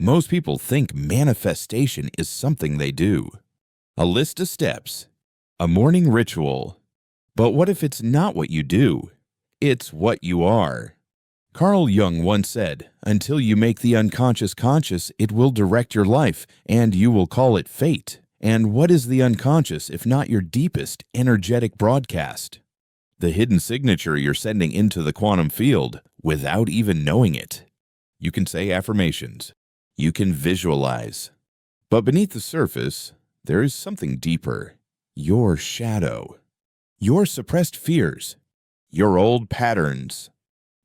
Most people think manifestation is something they do. A list of steps, a morning ritual. But what if it's not what you do? It's what you are. Carl Jung once said, "Until you make the unconscious conscious, it will direct your life, and you will call it fate." And what is the unconscious if not your deepest energetic broadcast? The hidden signature you're sending into the quantum field without even knowing it. You can say affirmations. You can visualize. But beneath the surface, there is something deeper. Your shadow. Your suppressed fears. Your old patterns.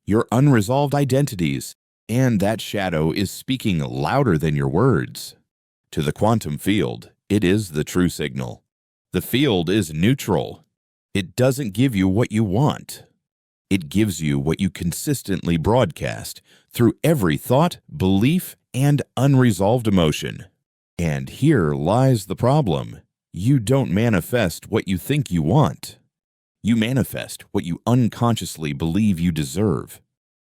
Your unresolved identities. And that shadow is speaking louder than your words. To the quantum field, it is the true signal. The field is neutral. It doesn't give you what you want. It gives you what you consistently broadcast through every thought, belief, and unresolved emotion. And here lies the problem. You don't manifest what you think you want. You manifest what you unconsciously believe you deserve.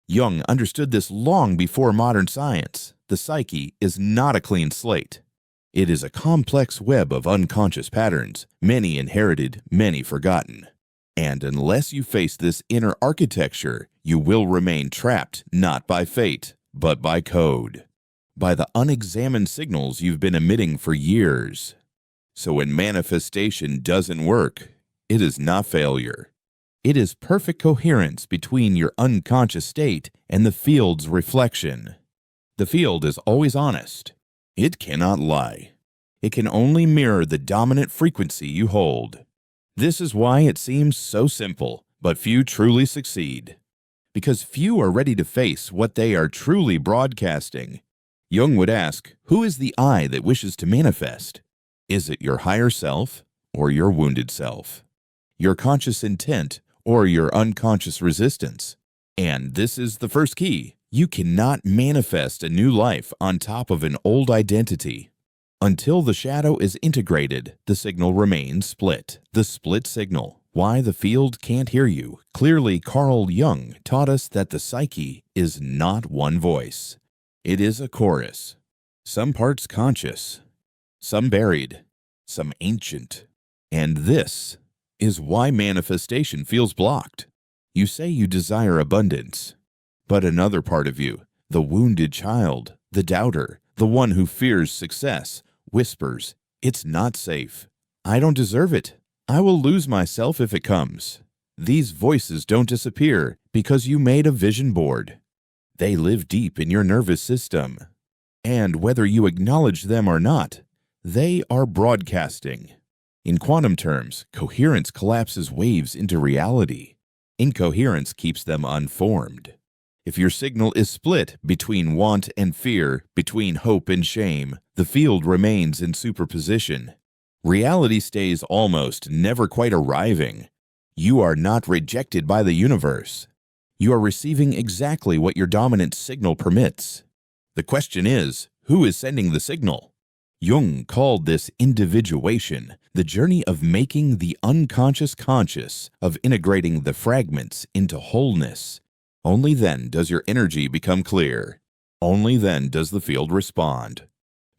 Jung understood this long before modern science. The psyche is not a clean slate. It is a complex web of unconscious patterns, many inherited, many forgotten. And unless you face this inner architecture, you will remain trapped not by fate, but by code, by the unexamined signals you've been emitting for years. So when manifestation doesn't work, it is not failure. It is perfect coherence between your unconscious state and the field's reflection. The field is always honest. It cannot lie. It can only mirror the dominant frequency you hold. This is why it seems so simple, but few truly succeed. Because few are ready to face what they are truly broadcasting. Jung would ask, who is the I that wishes to manifest? Is it your higher self or your wounded self? Your conscious intent or your unconscious resistance? And this is the first key. You cannot manifest a new life on top of an old identity. Until the shadow is integrated, the signal remains split. The split signal. Why the field can't hear you. Clearly, Carl Jung taught us that the psyche is not one voice. It is a chorus. Some parts conscious, some buried, some ancient. And this is why manifestation feels blocked. You say you desire abundance. But another part of you, the wounded child, the doubter, the one who fears success, whispers, "It's not safe. I don't deserve it. I will lose myself if it comes." These voices don't disappear because you made a vision board. They live deep in your nervous system. And whether you acknowledge them or not, they are broadcasting. In quantum terms, coherence collapses waves into reality. Incoherence keeps them unformed. If your signal is split between want and fear, between hope and shame, the field remains in superposition. Reality stays almost, never quite arriving. You are not rejected by the universe. You are receiving exactly what your dominant signal permits. The question is, who is sending the signal? Jung called this individuation, the journey of making the unconscious conscious, of integrating the fragments into wholeness. Only then does your energy become clear. Only then does the field respond.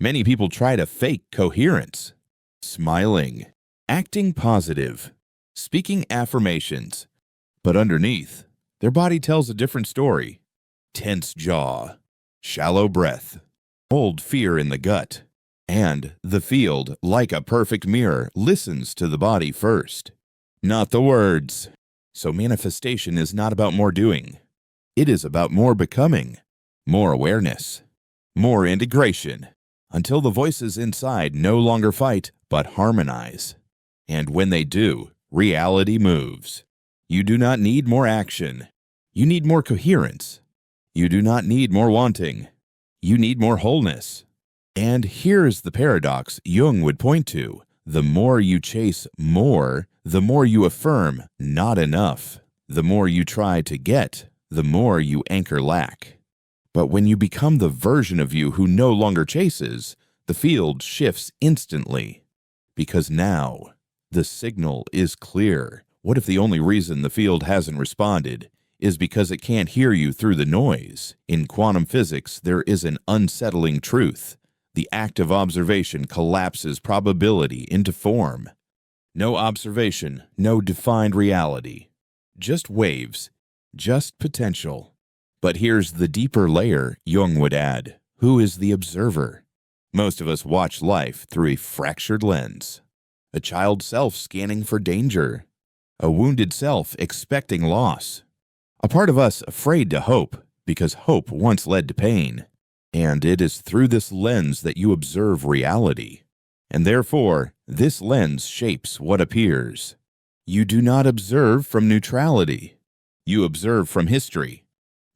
Many people try to fake coherence. Smiling, acting positive, speaking affirmations. But underneath, their body tells a different story. Tense jaw, shallow breath, old fear in the gut. And the field, like a perfect mirror, listens to the body first, not the words. So manifestation is not about more doing. It is about more becoming, more awareness, more integration, until the voices inside no longer fight but harmonize. And when they do, reality moves. You do not need more action. You need more coherence. You do not need more wanting. You need more wholeness. And here's the paradox Jung would point to. The more you chase more, the more you affirm not enough. The more you try to get, the more you anchor lack. But when you become the version of you who no longer chases, the field shifts instantly. Because now, the signal is clear. What if the only reason the field hasn't responded is because it can't hear you through the noise. In quantum physics, there is an unsettling truth. The act of observation collapses probability into form. No observation, no defined reality. Just waves, just potential. But here's the deeper layer, Jung would add. Who is the observer? Most of us watch life through a fractured lens. A child self scanning for danger. A wounded self expecting loss. A part of us afraid to hope because hope once led to pain. And it is through this lens that you observe reality. And therefore, this lens shapes what appears. You do not observe from neutrality. You observe from history,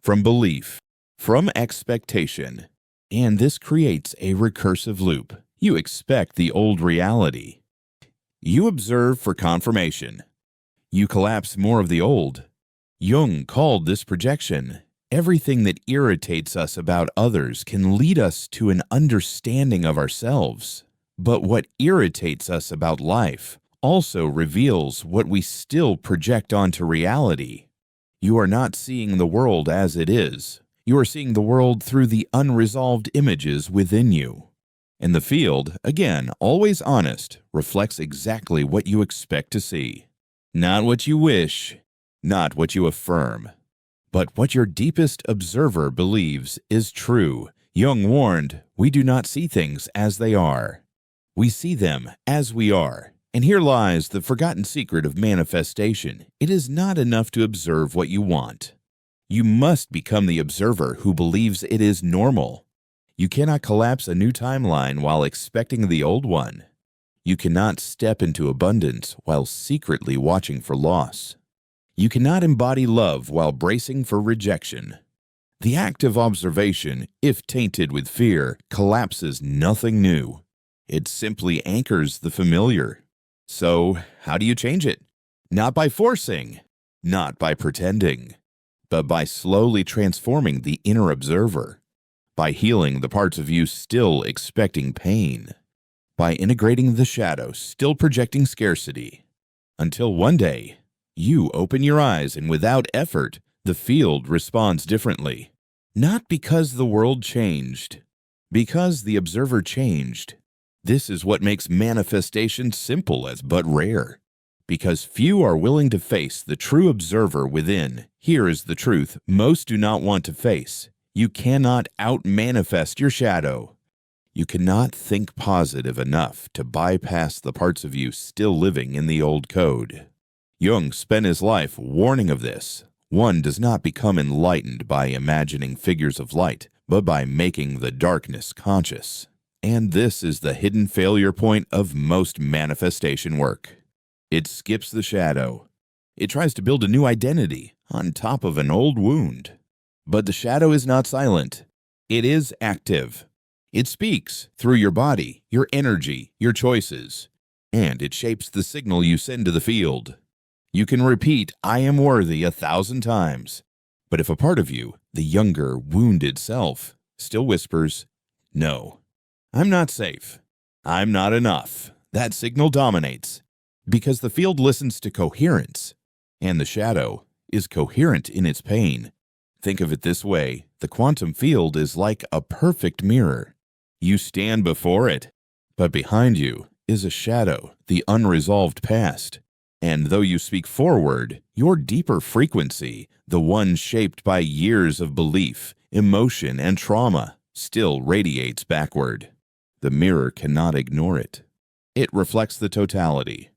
from belief, from expectation. And this creates a recursive loop. You expect the old reality. You observe for confirmation. You collapse more of the old. Jung called this projection. Everything that irritates us about others can lead us to an understanding of ourselves. But what irritates us about life also reveals what we still project onto reality. You are not seeing the world as it is. You are seeing the world through the unresolved images within you. And the field, again, always honest, reflects exactly what you expect to see. Not what you wish, not what you affirm, but what your deepest observer believes is true. Jung warned, we do not see things as they are. We see them as we are. And here lies the forgotten secret of manifestation. It is not enough to observe what you want. You must become the observer who believes it is normal. You cannot collapse a new timeline while expecting the old one. You cannot step into abundance while secretly watching for loss. You cannot embody love while bracing for rejection. The act of observation, if tainted with fear, collapses nothing new. It simply anchors the familiar. So, how do you change it? Not by forcing, not by pretending, but by slowly transforming the inner observer, by healing the parts of you still expecting pain, by integrating the shadow still projecting scarcity, until one day, you open your eyes and without effort, the field responds differently. Not because the world changed, because the observer changed. This is what makes manifestation simple as but rare. Because few are willing to face the true observer within. Here is the truth most do not want to face. You cannot out-manifest your shadow. You cannot think positive enough to bypass the parts of you still living in the old code. Jung spent his life warning of this. One does not become enlightened by imagining figures of light, but by making the darkness conscious. And this is the hidden failure point of most manifestation work. It skips the shadow. It tries to build a new identity on top of an old wound. But the shadow is not silent. It is active. It speaks through your body, your energy, your choices. And it shapes the signal you send to the field. You can repeat, I am worthy 1,000 times. But if a part of you, the younger, wounded self, still whispers, no, I'm not safe. I'm not enough. That signal dominates. Because the field listens to coherence. And the shadow is coherent in its pain. Think of it this way. The quantum field is like a perfect mirror. You stand before it, but behind you is a shadow, the unresolved past. And though you speak forward, your deeper frequency, the one shaped by years of belief, emotion, and trauma, still radiates backward. The mirror cannot ignore it. It reflects the totality,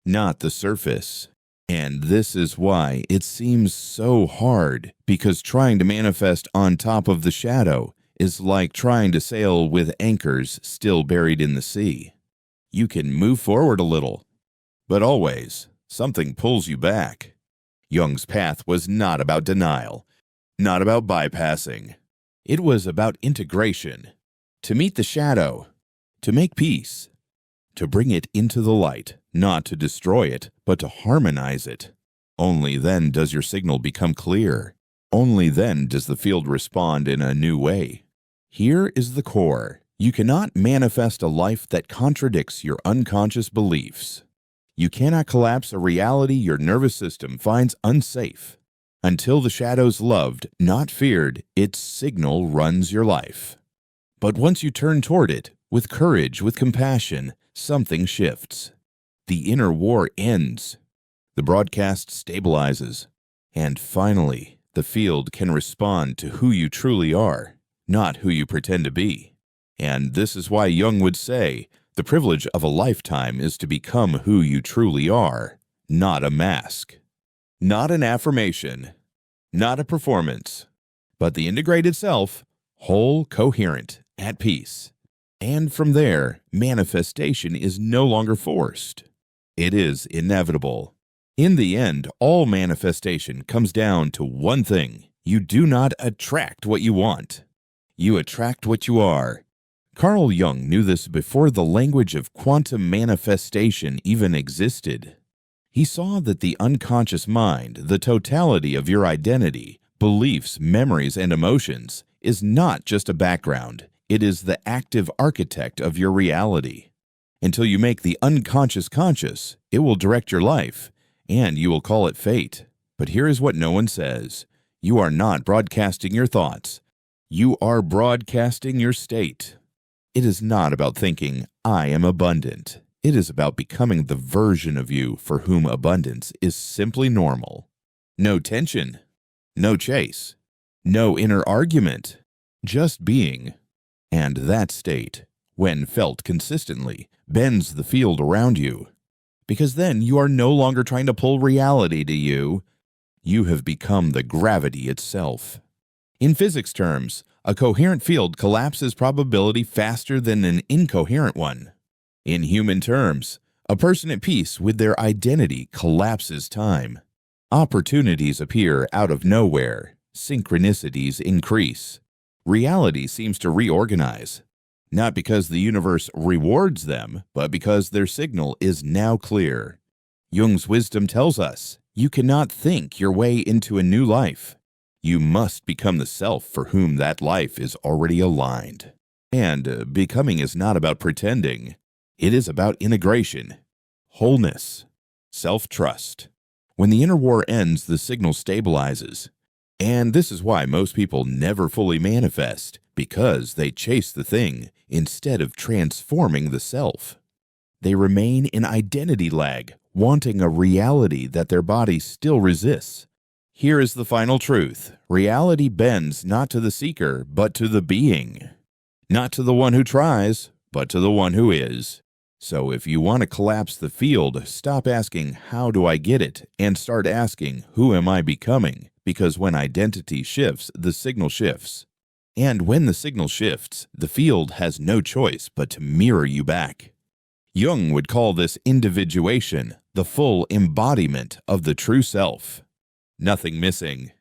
not the surface. And this is why it seems so hard, because trying to manifest on top of the shadow is like trying to sail with anchors still buried in the sea. You can move forward a little, but always something pulls you back. Jung's path was not about denial, not about bypassing. It was about integration. To meet the shadow, to make peace, to bring it into the light, not to destroy it, but to harmonize it. Only then does your signal become clear. Only then does the field respond in a new way. Here is the core. You cannot manifest a life that contradicts your unconscious beliefs. You cannot collapse a reality your nervous system finds unsafe. Until the shadow's loved, not feared, its signal runs your life. But once you turn toward it, with courage, with compassion, something shifts. The inner war ends. The broadcast stabilizes. And finally, the field can respond to who you truly are, not who you pretend to be. And this is why Jung would say, the privilege of a lifetime is to become who you truly are, not a mask. Not an affirmation, not a performance, but the integrated self, whole, coherent, at peace. And from there, manifestation is no longer forced. It is inevitable. In the end, all manifestation comes down to one thing. You do not attract what you want. You attract what you are. Carl Jung knew this before the language of quantum manifestation even existed. He saw that the unconscious mind, the totality of your identity, beliefs, memories, and emotions, is not just a background. It is the active architect of your reality. Until you make the unconscious conscious, it will direct your life, and you will call it fate. But here is what no one says. You are not broadcasting your thoughts. You are broadcasting your state. It is not about thinking, I am abundant. It is about becoming the version of you for whom abundance is simply normal. No tension, no chase, no inner argument, just being. And that state, when felt consistently, bends the field around you. Because then you are no longer trying to pull reality to you. You have become the gravity itself. In physics terms, a coherent field collapses probability faster than an incoherent one. In human terms, a person at peace with their identity collapses time. Opportunities appear out of nowhere. Synchronicities increase. Reality seems to reorganize. Not because the universe rewards them, but because their signal is now clear. Jung's wisdom tells us, you cannot think your way into a new life. You must become the self for whom that life is already aligned. And becoming is not about pretending. It is about integration, wholeness, self-trust. When the inner war ends, the signal stabilizes. And this is why most people never fully manifest, because they chase the thing instead of transforming the self. They remain in identity lag, wanting a reality that their body still resists. Here is the final truth. Reality bends not to the seeker, but to the being. Not to the one who tries, but to the one who is. So if you want to collapse the field, stop asking, how do I get it? And start asking, who am I becoming? Because when identity shifts, the signal shifts. And when the signal shifts, the field has no choice but to mirror you back. Jung would call this individuation, the full embodiment of the true self. Nothing missing,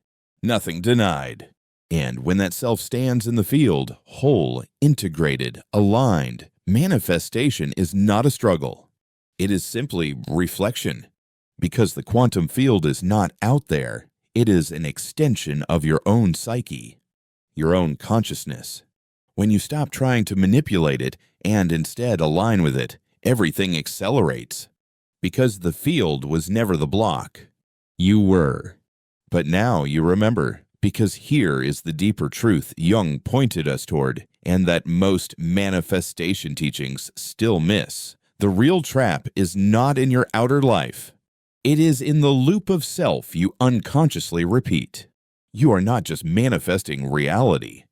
nothing denied. And when that self stands in the field, whole, integrated, aligned, manifestation is not a struggle. It is simply reflection. Because the quantum field is not out there, it is an extension of your own psyche, your own consciousness. When you stop trying to manipulate it and instead align with it, everything accelerates. Because the field was never the block. You were. But now you remember, because here is the deeper truth Jung pointed us toward, and that most manifestation teachings still miss. The real trap is not in your outer life. It is in the loop of self you unconsciously repeat. You are not just manifesting reality.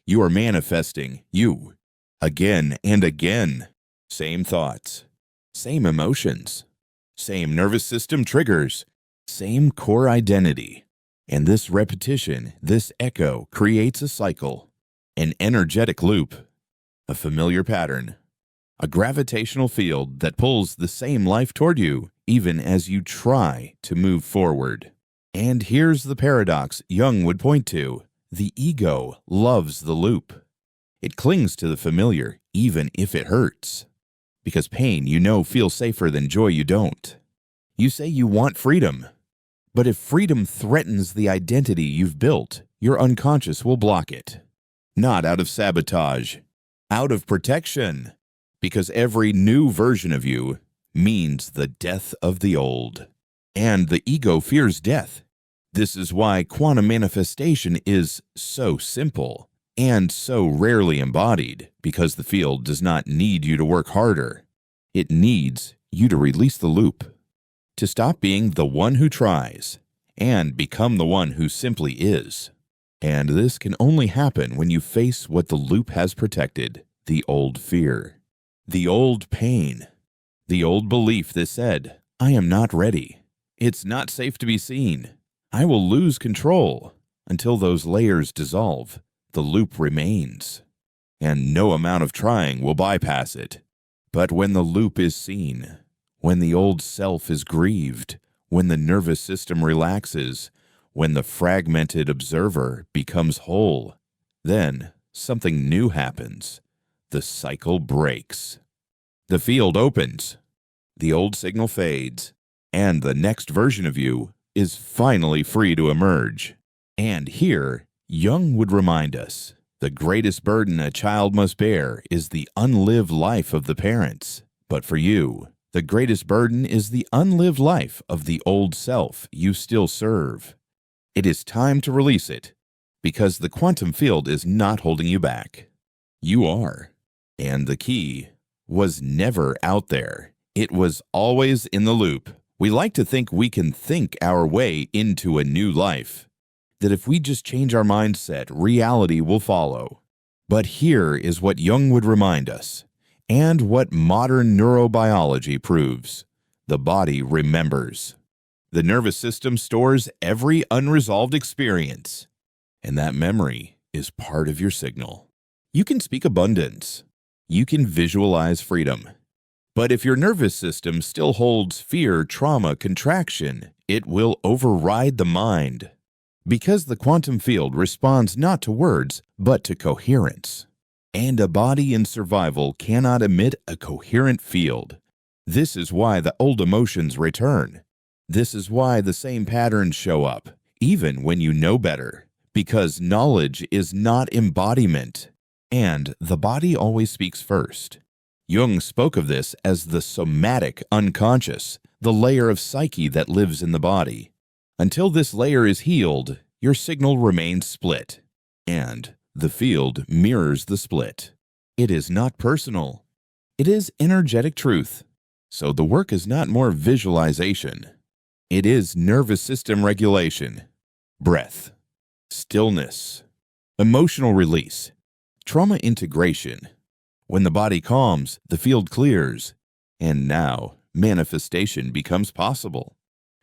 You are manifesting you. Again and again. Same thoughts. Same emotions. Same nervous system triggers. Same core identity. And this repetition, this echo, creates a cycle, an energetic loop, a familiar pattern, a gravitational field that pulls the same life toward you, even as you try to move forward. And here's the paradox Jung would point to. The ego loves the loop. It clings to the familiar, even if it hurts. Because pain, you know, feels safer than joy you don't. You say you want freedom. But if freedom threatens the identity you've built, your unconscious will block it. Not out of sabotage, out of protection. Because every new version of you means the death of the old. And the ego fears death This is why quantum manifestation is so simple and so rarely embodied, because the field does not need you to work harder. It needs you to release the loop, to stop being the one who tries and become the one who simply is. And this can only happen when you face what the loop has protected: the old fear, the old pain, the old belief that said, I am not ready. It's not safe to be seen. I will lose control. Until those layers dissolve, the loop remains, and no amount of trying will bypass it. But when the loop is seen, when the old self is grieved, when the nervous system relaxes, when the fragmented observer becomes whole, then something new happens. The cycle breaks. The field opens. The old signal fades, and the next version of you is finally free to emerge. And here, Jung would remind us, the greatest burden a child must bear is the unlived life of the parents. But for you, the greatest burden is the unlived life of the old self you still serve. It is time to release it, because the quantum field is not holding you back. You are. And the key was never out there. It was always in the loop. We like to think we can think our way into a new life, that if we just change our mindset, reality will follow. But here is what Jung would remind us, and what modern neurobiology proves. The body remembers. The nervous system stores every unresolved experience, and that memory is part of your signal. You can speak abundance. You can visualize freedom. But if your nervous system still holds fear, trauma, contraction, it will override the mind. Because the quantum field responds not to words, but to coherence. And a body in survival cannot emit a coherent field. This is why the old emotions return. This is why the same patterns show up, even when you know better. Because knowledge is not embodiment, and the body always speaks first. Jung spoke of this as the somatic unconscious, the layer of psyche that lives in the body. Until this layer is healed, your signal remains split, and the field mirrors the split. It is not personal. It is energetic truth. So the work is not more visualization. It is nervous system regulation, breath, stillness, emotional release, trauma integration. When the body calms, the field clears, and now manifestation becomes possible.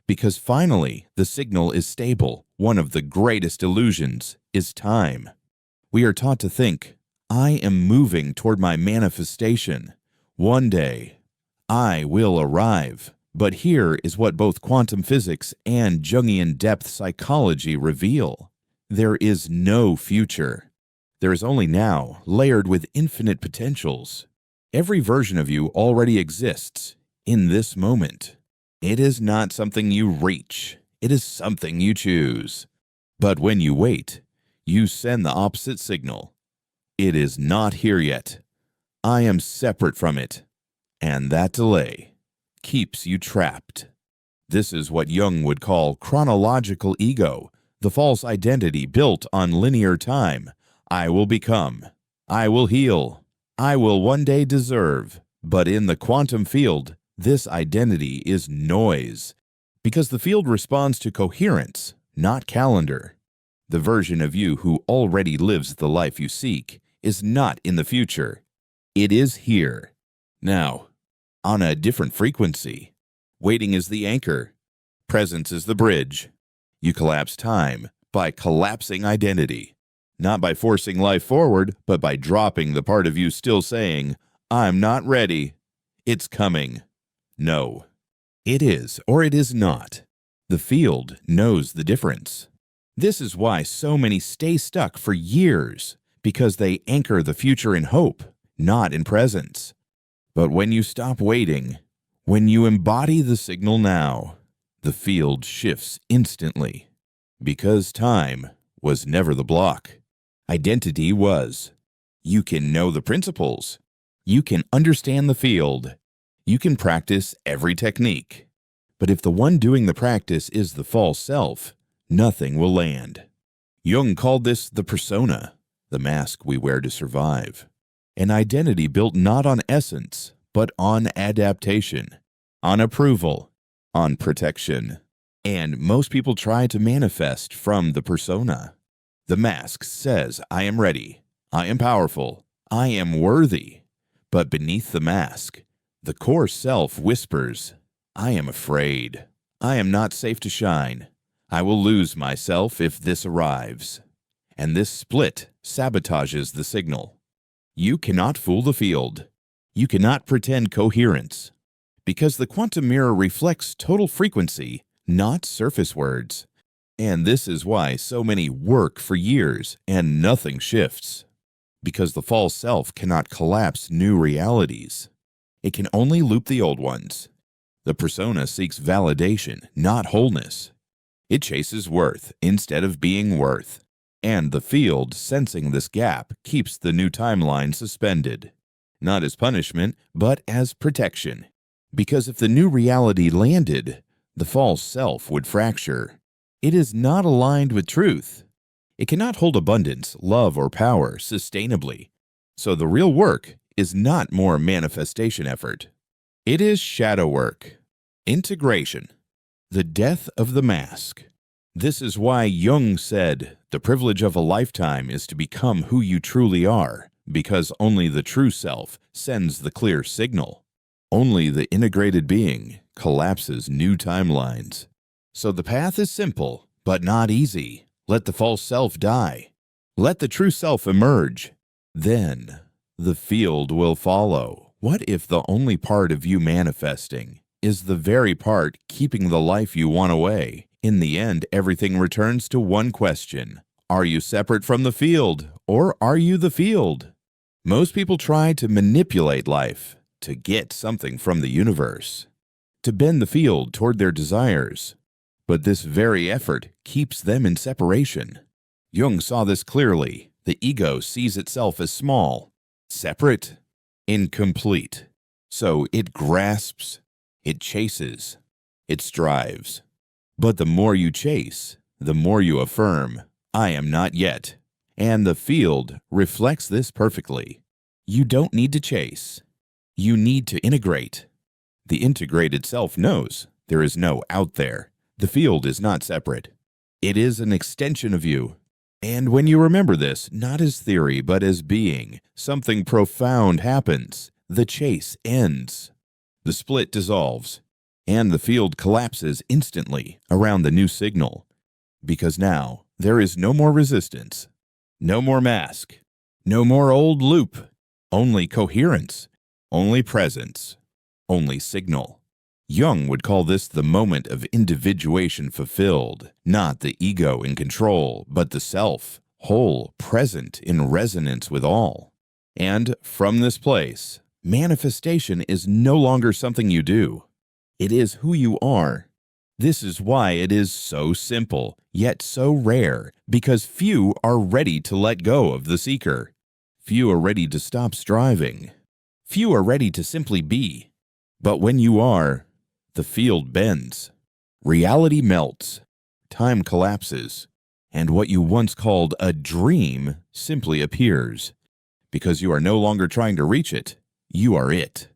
Because finally, the signal is stable. One of the greatest illusions is time. We are taught to think, I am moving toward my manifestation. One day, I will arrive. But here is what both quantum physics and Jungian depth psychology reveal. There is no future. There is only now, layered with infinite potentials. Every version of you already exists in this moment. It is not something you reach. It is something you choose. But when you wait, you send the opposite signal. It is not here yet. I am separate from it. And that delay keeps you trapped. This is what Jung would call chronological ego, the false identity built on linear time. I will become. I will heal. I will one day deserve. But in the quantum field, this identity is noise, because the field responds to coherence, not calendar. The version of you who already lives the life you seek is not in the future. It is here. Now, on a different frequency. Waiting is the anchor. Presence is the bridge. You collapse time by collapsing identity. Not by forcing life forward, but by dropping the part of you still saying, I'm not ready. It's coming. No. It is or it is not. The field knows the difference. This is why so many stay stuck for years, because they anchor the future in hope, not in presence. But when you stop waiting, when you embody the signal now, the field shifts instantly. Because time was never the block. Identity was. You can know the principles. You can understand the field. You can practice every technique. But if the one doing the practice is the false self, nothing will land. Jung called this the persona, the mask we wear to survive. An identity built not on essence, but on adaptation, on approval, on protection. And most people try to manifest from the persona. The mask says, I am ready, I am powerful, I am worthy. But beneath the mask, the core self whispers, I am afraid, I am not safe to shine, I will lose myself if this arrives. And this split sabotages the signal. You cannot fool the field. You cannot pretend coherence. Because the quantum mirror reflects total frequency, not surface words. And this is why so many work for years and nothing shifts. Because the false self cannot collapse new realities. It can only loop the old ones. The persona seeks validation, not wholeness. It chases worth instead of being worth. And the field, sensing this gap, keeps the new timeline suspended. Not as punishment, but as protection. Because if the new reality landed, the false self would fracture. It is not aligned with truth. It cannot hold abundance, love, or power sustainably. So the real work is not more manifestation effort. It is shadow work. Integration. The death of the mask. This is why Jung said, the privilege of a lifetime is to become who you truly are, because only the true self sends the clear signal. Only the integrated being collapses new timelines. So the path is simple, but not easy. Let the false self die. Let the true self emerge. Then the field will follow. What if the only part of you manifesting is the very part keeping the life you want away? In the end, everything returns to one question. Are you separate from the field, or are you the field? Most people try to manipulate life, to get something from the universe, to bend the field toward their desires. But this very effort keeps them in separation. Jung saw this clearly. The ego sees itself as small, separate, incomplete. So it grasps, it chases, it strives. But the more you chase, the more you affirm, I am not yet. And the field reflects this perfectly. You don't need to chase. You need to integrate. The integrated self knows there is no out there. The field is not separate. It is an extension of you. And when you remember this, not as theory, but as being, something profound happens. The chase ends. The split dissolves. And the field collapses instantly around the new signal. Because now there is no more resistance. No more mask. No more old loop. Only coherence. Only presence. Only signal. Jung would call this the moment of individuation fulfilled, not the ego in control, but the self, whole, present in resonance with all. And from this place, manifestation is no longer something you do. It is who you are. This is why it is so simple, yet so rare, because few are ready to let go of the seeker. Few are ready to stop striving. Few are ready to simply be. But when you are, the field bends. Reality melts. Time collapses. And what you once called a dream simply appears. Because you are no longer trying to reach it. You are it.